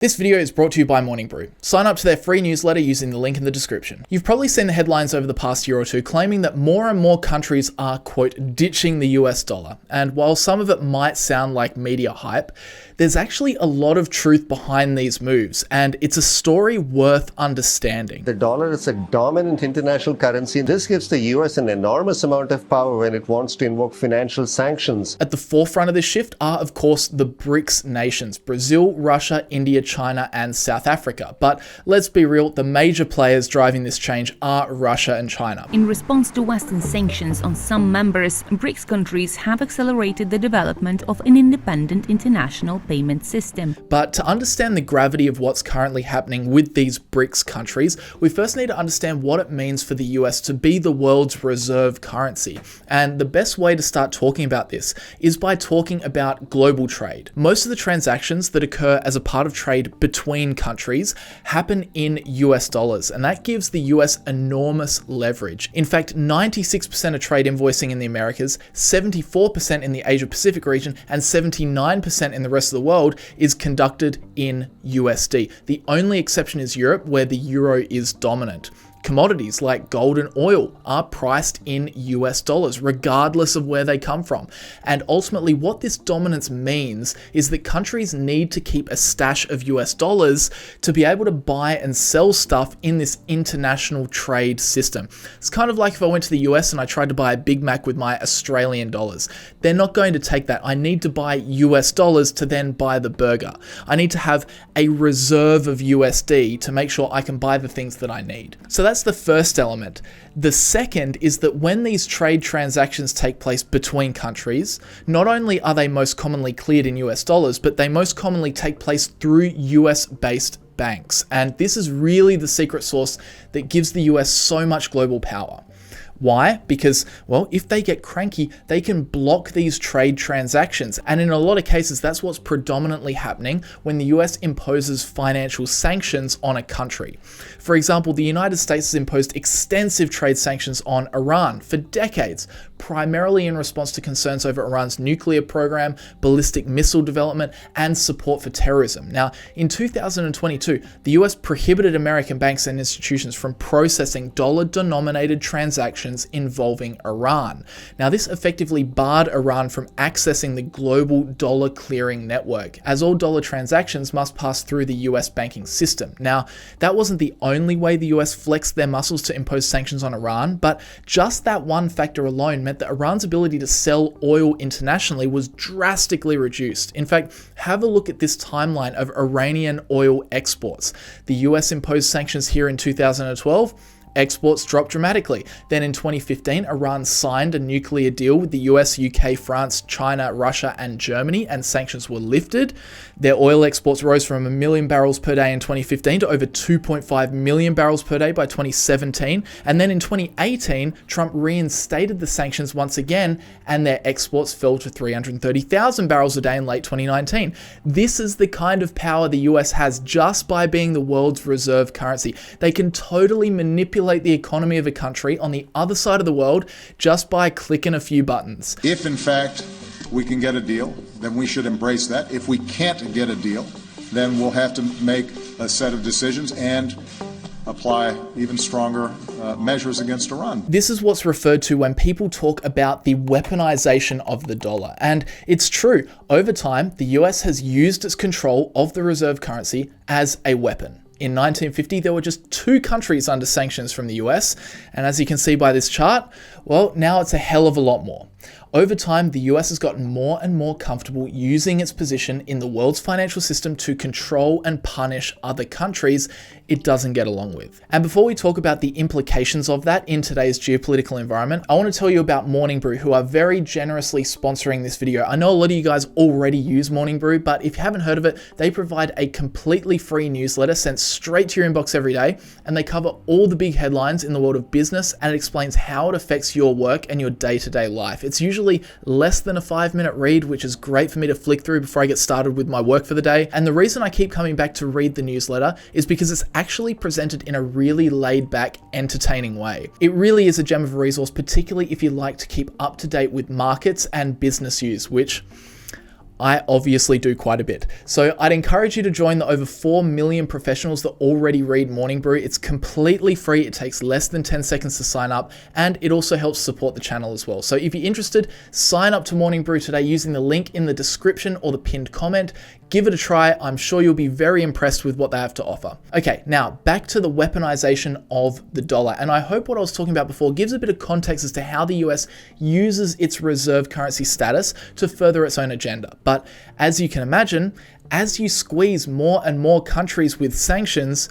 This video is brought to you by Morning Brew. Sign up to their free newsletter using the link in the description. You've probably seen the headlines over the past year or two claiming that more and more countries are, quote, ditching the US dollar. And while some of it might sound like media hype, there's actually a lot of truth behind these moves, and it's a story worth understanding. The dollar is a dominant international currency. This gives the US an enormous amount of power when it wants to invoke financial sanctions. At the forefront of this shift are, of course, the BRICS nations: Brazil, Russia, India, China, and South Africa. But let's be real, the major players driving this change are Russia and China. In response to Western sanctions on some members, BRICS countries have accelerated the development of an independent international payment system. But to understand the gravity of what's currently happening with these BRICS countries, we first need to understand what it means for the US to be the world's reserve currency. And the best way to start talking about this is by talking about global trade. Most of the transactions that occur as a part of trade between countries happen in US dollars, and that gives the US enormous leverage. In fact, 96% of trade invoicing in the Americas, 74% in the Asia Pacific region, and 79% in the rest of the world is conducted in USD. The only exception is Europe, where the euro is dominant. Commodities like gold and oil are priced in US dollars, regardless of where they come from. And ultimately, what this dominance means is that countries need to keep a stash of US dollars to be able to buy and sell stuff in this international trade system. It's kind of like if I went to the US and I tried to buy a Big Mac with my Australian dollars. They're not going to take that. I need to buy US dollars to then buy the burger. I need to have a reserve of USD to make sure I can buy the things that I need. So that's the first element. The second is that when these trade transactions take place between countries, not only are they most commonly cleared in US dollars, but they most commonly take place through US-based banks. And this is really the secret sauce that gives the US so much global power. Why? Because, well, if they get cranky, they can block these trade transactions. And in a lot of cases, that's what's predominantly happening when the US imposes financial sanctions on a country. For example, the United States has imposed extensive trade sanctions on Iran for decades, primarily in response to concerns over Iran's nuclear program, ballistic missile development, and support for terrorism. Now, in 2022, the US prohibited American banks and institutions from processing dollar-denominated transactions involving Iran. Now, this effectively barred Iran from accessing the global dollar clearing network, as all dollar transactions must pass through the US banking system. Now, that wasn't the only way the US flexed their muscles to impose sanctions on Iran, but just that one factor alone meant that Iran's ability to sell oil internationally was drastically reduced. In fact, have a look at this timeline of Iranian oil exports. The US imposed sanctions here in 2012. Exports dropped dramatically. Then in 2015, Iran signed a nuclear deal with the US, UK, France, China, Russia, and Germany, and sanctions were lifted. Their oil exports rose from 1 million barrels per day in 2015 to over 2.5 million barrels per day by 2017. And then in 2018, Trump reinstated the sanctions once again, and their exports fell to 330,000 barrels a day in late 2019. This is the kind of power the US has just by being the world's reserve currency. They can totally manipulate the economy of a country on the other side of the world just by clicking a few buttons. If in fact we can get a deal, then we should embrace that. If we can't get a deal, then we'll have to make a set of decisions and apply even stronger measures against Iran. This is what's referred to when people talk about the weaponization of the dollar. And it's true, over time, the US has used its control of the reserve currency as a weapon. In 1950, there were just 2 countries under sanctions from the US, and as you can see by this chart, well, now it's a hell of a lot more. Over time, the US has gotten more and more comfortable using its position in the world's financial system to control and punish other countries it doesn't get along with. And before we talk about the implications of that in today's geopolitical environment, I want to tell you about Morning Brew, who are very generously sponsoring this video. I know a lot of you guys already use Morning Brew, but if you haven't heard of it, they provide a completely free newsletter sent straight to your inbox every day, and they cover all the big headlines in the world of business, and it explains how it affects your work and your day-to-day life. It's usually less than a 5-minute read, which is great for me to flick through before I get started with my work for the day. And the reason I keep coming back to read the newsletter is because it's actually presented in a really laid back, entertaining way. It really is a gem of a resource, particularly if you like to keep up to date with markets and business news, which I obviously do quite a bit. So I'd encourage you to join the over 4 million professionals that already read Morning Brew. It's completely free. It takes less than 10 seconds to sign up, and it also helps support the channel as well. So if you're interested, sign up to Morning Brew today using the link in the description or the pinned comment. Give it a try. I'm sure you'll be very impressed with what they have to offer. Okay, now back to the weaponization of the dollar. And I hope what I was talking about before gives a bit of context as to how the US uses its reserve currency status to further its own agenda. But as you can imagine, as you squeeze more and more countries with sanctions,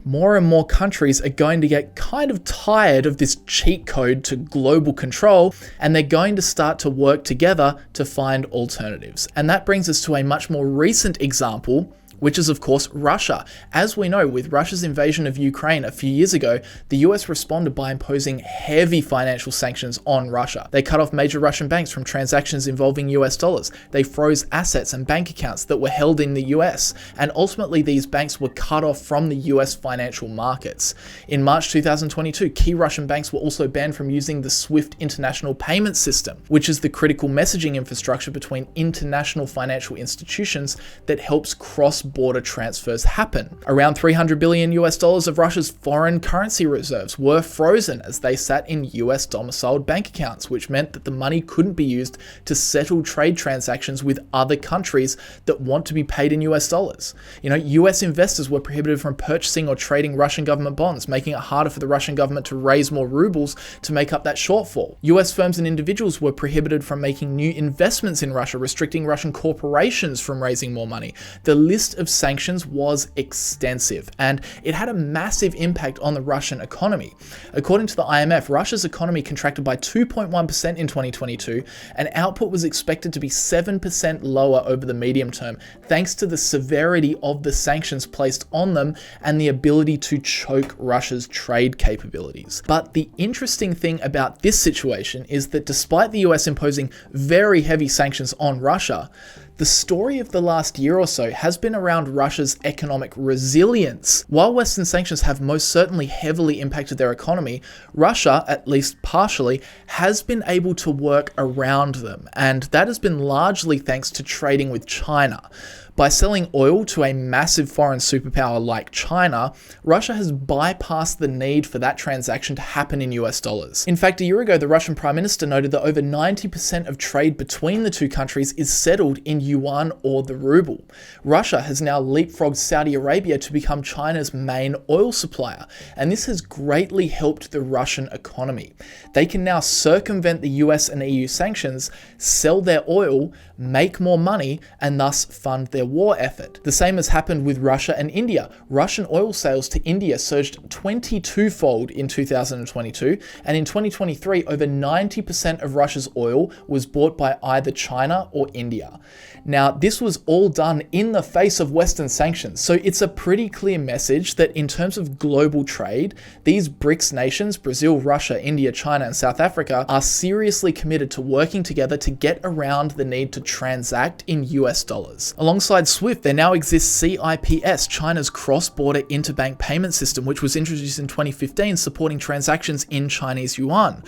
more and more countries are going to get kind of tired of this cheat code to global control, and they're going to start to work together to find alternatives. And that brings us to a much more recent example, which is of course Russia. As we know, with Russia's invasion of Ukraine a few years ago, the US responded by imposing heavy financial sanctions on Russia. They cut off major Russian banks from transactions involving US dollars. They froze assets and bank accounts that were held in the US, and ultimately these banks were cut off from the US financial markets. In March 2022, key Russian banks were also banned from using the SWIFT international payment system, which is the critical messaging infrastructure between international financial institutions that helps cross-border transfers happen. Around $300 billion of Russia's foreign currency reserves were frozen as they sat in US domiciled bank accounts, which meant that the money couldn't be used to settle trade transactions with other countries that want to be paid in US dollars. US investors were prohibited from purchasing or trading Russian government bonds, making it harder for the Russian government to raise more rubles to make up that shortfall. US firms and individuals were prohibited from making new investments in Russia, restricting Russian corporations from raising more money. The list of sanctions was extensive, and it had a massive impact on the Russian economy. According to the IMF, Russia's economy contracted by 2.1% in 2022, and output was expected to be 7% lower over the medium term, thanks to the severity of the sanctions placed on them and the ability to choke Russia's trade capabilities. But the interesting thing about this situation is that despite the US imposing very heavy sanctions on Russia, the story of the last year or so has been around Russia's economic resilience. While Western sanctions have most certainly heavily impacted their economy, Russia, at least partially, has been able to work around them, and that has been largely thanks to trading with China. By selling oil to a massive foreign superpower like China, Russia has bypassed the need for that transaction to happen in US dollars. In fact, a year ago, the Russian Prime Minister noted that over 90% of trade between the two countries is settled in yuan or the ruble. Russia has now leapfrogged Saudi Arabia to become China's main oil supplier, and this has greatly helped the Russian economy. They can now circumvent the US and EU sanctions, sell their oil, make more money, and thus fund their war effort. The same has happened with Russia and India. Russian oil sales to India surged 22-fold in 2022, and in 2023, over 90% of Russia's oil was bought by either China or India. Now, this was all done in the face of Western sanctions, so it's a pretty clear message that in terms of global trade, these BRICS nations, Brazil, Russia, India, China, and South Africa, are seriously committed to working together to get around the need to transact in US dollars. Alongside SWIFT, there now exists CIPS, China's cross-border interbank payment system, which was introduced in 2015, supporting transactions in Chinese yuan.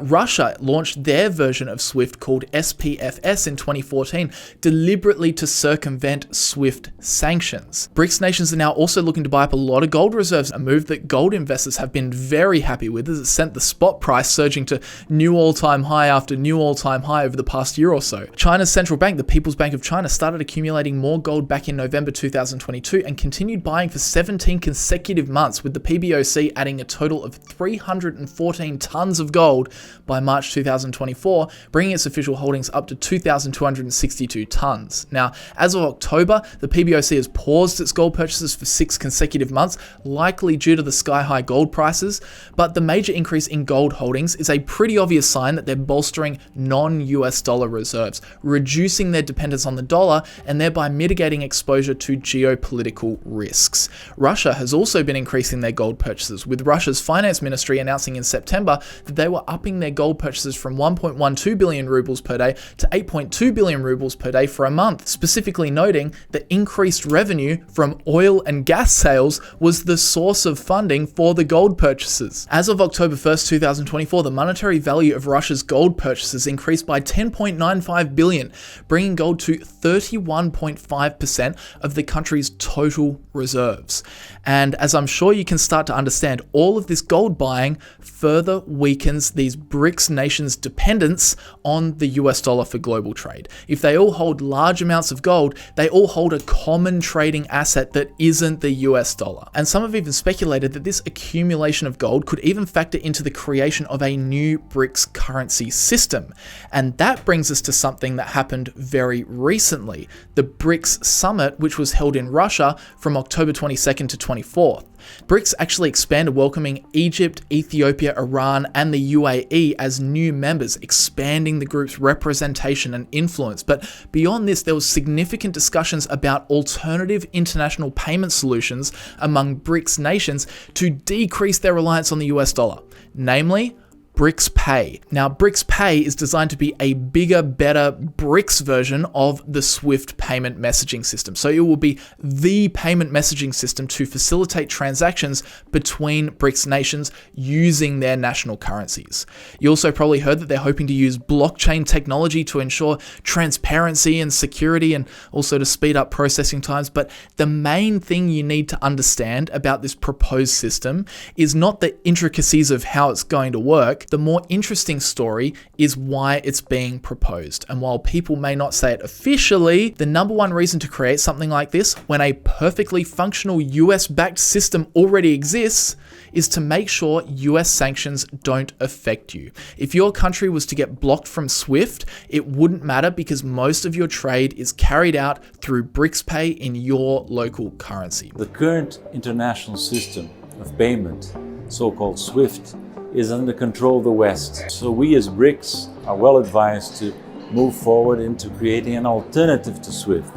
Russia launched their version of SWIFT called SPFS in 2014, deliberately to circumvent SWIFT sanctions. BRICS nations are now also looking to buy up a lot of gold reserves, a move that gold investors have been very happy with as it sent the spot price surging to new all-time high after new all-time high over the past year or so. China's central bank, the People's Bank of China, started accumulating more gold back in November 2022 and continued buying for 17 consecutive months, with the PBOC adding a total of 314 tons of gold by March 2024, bringing its official holdings up to 2,262 tons. Now, as of October, the PBOC has paused its gold purchases for 6 consecutive months, likely due to the sky-high gold prices, but the major increase in gold holdings is a pretty obvious sign that they're bolstering non-US dollar reserves, reducing their dependence on the dollar and thereby mitigating exposure to geopolitical risks. Russia has also been increasing their gold purchases, with Russia's finance ministry announcing in September that they were upping their gold purchases from 1.12 billion rubles per day to 8.2 billion rubles per day for a month, specifically noting that increased revenue from oil and gas sales was the source of funding for the gold purchases. As of October 1st, 2024, the monetary value of Russia's gold purchases increased by 10.95 billion trillion, bringing gold to 31.5% of the country's total reserves. And as I'm sure you can start to understand, all of this gold buying further weakens these BRICS nations' dependence on the US dollar for global trade. If they all hold large amounts of gold, they all hold a common trading asset that isn't the US dollar. And some have even speculated that this accumulation of gold could even factor into the creation of a new BRICS currency system. And that brings us to something that happened very recently, the BRICS summit, which was held in Russia from October 22nd to 24th. BRICS actually expanded, welcoming Egypt, Ethiopia, Iran, and the UAE as new members, expanding the group's representation and influence. But beyond this, there was significant discussions about alternative international payment solutions among BRICS nations to decrease their reliance on the US dollar, namely BRICS Pay. Now, BRICS Pay is designed to be a bigger, better BRICS version of the SWIFT payment messaging system. So it will be the payment messaging system to facilitate transactions between BRICS nations using their national currencies. You also probably heard that they're hoping to use blockchain technology to ensure transparency and security, and also to speed up processing times. But the main thing you need to understand about this proposed system is not the intricacies of how it's going to work. The more interesting story is why it's being proposed. And while people may not say it officially, the number one reason to create something like this, when a perfectly functional US-backed system already exists, is to make sure US sanctions don't affect you. If your country was to get blocked from SWIFT, it wouldn't matter because most of your trade is carried out through BRICS Pay in your local currency. The current international system of payment, so-called SWIFT, is under control of the West. So we as BRICS are well advised to move forward into creating an alternative to SWIFT.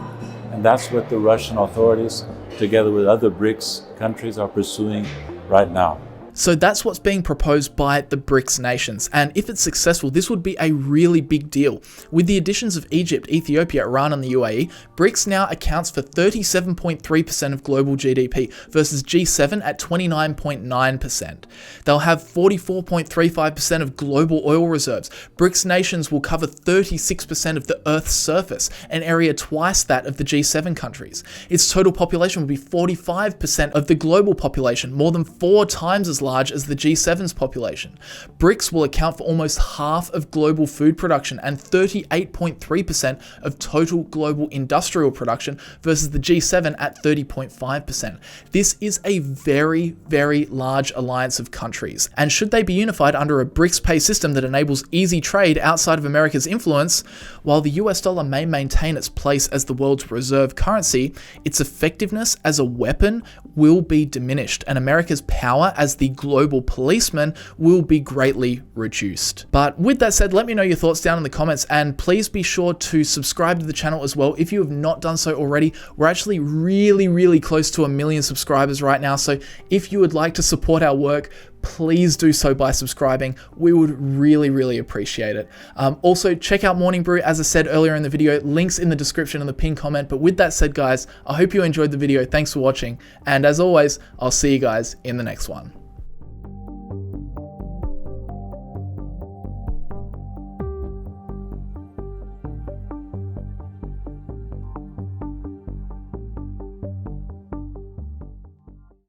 And that's what the Russian authorities, together with other BRICS countries, are pursuing right now. So that's what's being proposed by the BRICS nations. And if it's successful, this would be a really big deal. With the additions of Egypt, Ethiopia, Iran, and the UAE, BRICS now accounts for 37.3% of global GDP versus G7 at 29.9%. They'll have 44.35% of global oil reserves. BRICS nations will cover 36% of the Earth's surface, an area twice that of the G7 countries. Its total population will be 45% of the global population, more than 4 times as large as the G7's population. BRICS will account for almost half of global food production and 38.3% of total global industrial production versus the G7 at 30.5%. This is a very, very large alliance of countries. And should they be unified under a BRICS Pay system that enables easy trade outside of America's influence, while the US dollar may maintain its place as the world's reserve currency, its effectiveness as a weapon will be diminished, and America's power as the global policeman will be greatly reduced. But with that said, let me know your thoughts down in the comments, and please be sure to subscribe to the channel as well if you have not done so already. We're actually really close to 1 million subscribers right now, so if you would like to support our work, please do so by subscribing. We would really appreciate it. Also, check out Morning Brew, as I said earlier in the video, links in the description and the pinned comment. But with that said, guys, I hope you enjoyed the video. Thanks for watching. And as always, I'll see you guys in the next one.